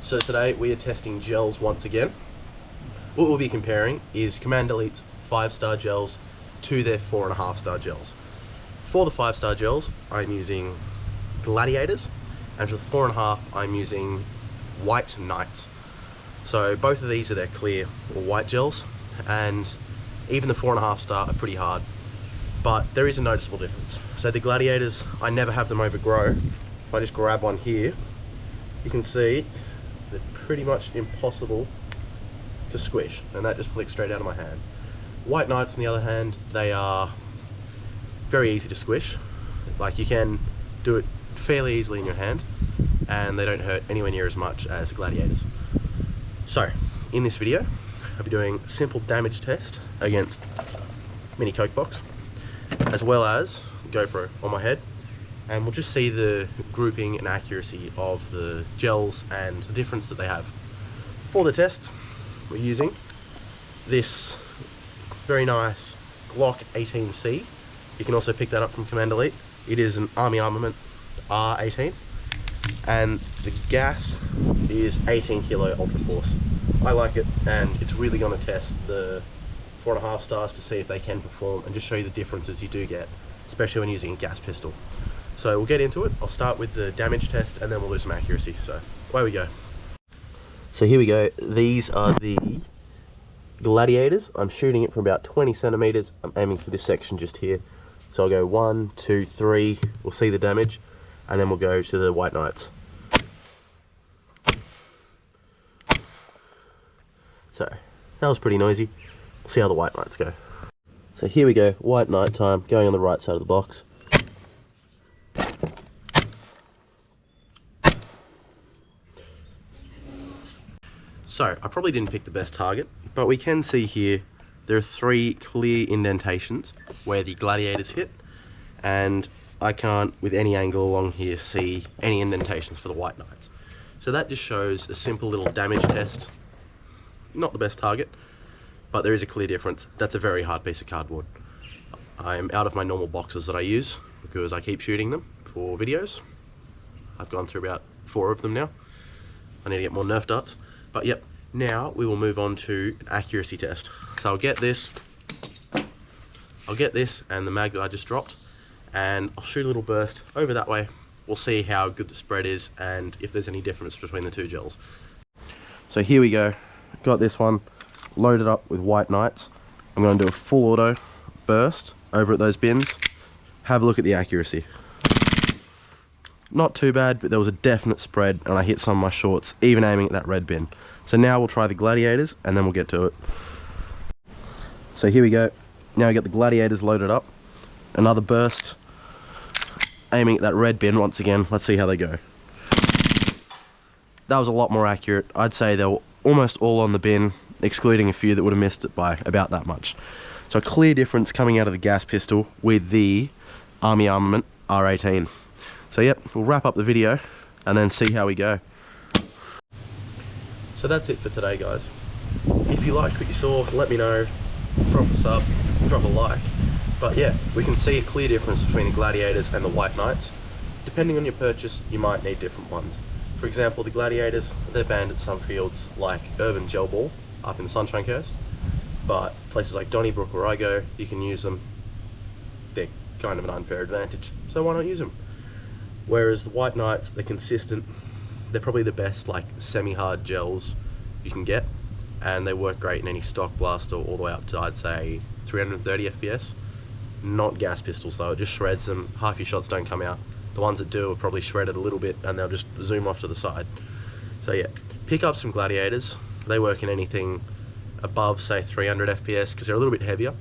So today we are testing gels once again. What we'll be comparing is Command Elite's 5-star gels to their 4.5-star gels. For the 5-star gels, I'm using Gladiators, and for the 4.5, I'm using White Knights. So both of these are their clear or white gels, and even the 4.5-star are pretty hard, but there is a noticeable difference. So the Gladiators, I never have them overgrow. If I just grab one here, you can see they're pretty much impossible to squish, and that just flicks straight out of my hand. White Knights, on the other hand, they are very easy to squish. Like, you can do it fairly easily in your hand, and they don't hurt anywhere near as much as the Gladiators. So, in this video, I'll be doing a simple damage test against mini Coke box, as well as GoPro on my head, and we'll just see the grouping and accuracy of the gels and the difference that they have. For the test, we're using this very nice Glock 18C. You can also pick that up from Command Elite. It is an Army Armament R18, and the gas is 18 kilo Ultra Force. I like it, and it's really going to test the 4.5 stars to see if they can perform, and just show you the differences you do get, especially when using a gas pistol. So we'll get into it. I'll start with the damage test, and then we'll do some accuracy. So away we go. So here we go. These are the Gladiators. I'm shooting it from about 20 centimeters. I'm aiming for this section just here. So I'll go 1, 2, 3. We'll see the damage, and then we'll go to the White Knights. So that was pretty noisy. We'll see how the White Knights go. So here we go, White Knight time, going on the right side of the box. So I probably didn't pick the best target, but we can see here there are 3 clear indentations where the Gladiators hit, and I can't, with any angle along here, see any indentations for the White Knights. So that just shows a simple little damage test. Not the best target, but there is a clear difference. That's a very hard piece of cardboard. I'm out of my normal boxes that I use because I keep shooting them for videos. I've gone through about 4 of them now. I need to get more Nerf darts. But yep, now we will move on to an accuracy test. So I'll get this and the mag that I just dropped, and I'll shoot a little burst over that way. We'll see how good the spread is and if there's any difference between the 2 gels. So here we go. Got this one loaded up with White Knights. I'm going to do a full auto burst over at those bins. Have a look at the accuracy. Not too bad, but there was a definite spread, and I hit some of my shorts, even aiming at that red bin. So now we'll try the Gladiators, and then we'll get to it. So here we go. Now we got the Gladiators loaded up. Another burst, aiming at that red bin once again. Let's see how they go. That was a lot more accurate. I'd say they were almost all on the bin, excluding a few that would have missed it by about that much. So a clear difference coming out of the gas pistol with the Army Armament R18. So yep, we'll wrap up the video and then see how we go. So that's it for today, guys. If you liked what you saw, let me know. Drop a sub, drop a like. But yeah, we can see a clear difference between the Gladiators and the White Knights. Depending on your purchase, you might need different ones. For example, the Gladiators, they're banned at some fields like Urban Gel Ball up in the Sunshine Coast, but places like Donnybrook where I go, you can use them. They're kind of an unfair advantage, so why not use them? Whereas the White Knights, they're consistent. They're probably the best like semi-hard gels you can get, and they work great in any stock blaster all the way up to, I'd say, 330 FPS. Not gas pistols though, it just shreds them. Half your shots don't come out. The ones that do are probably shredded a little bit, and they'll just zoom off to the side. So yeah, pick up some Gladiators. They work in anything above, say, 300 FPS because they're a little bit heavier.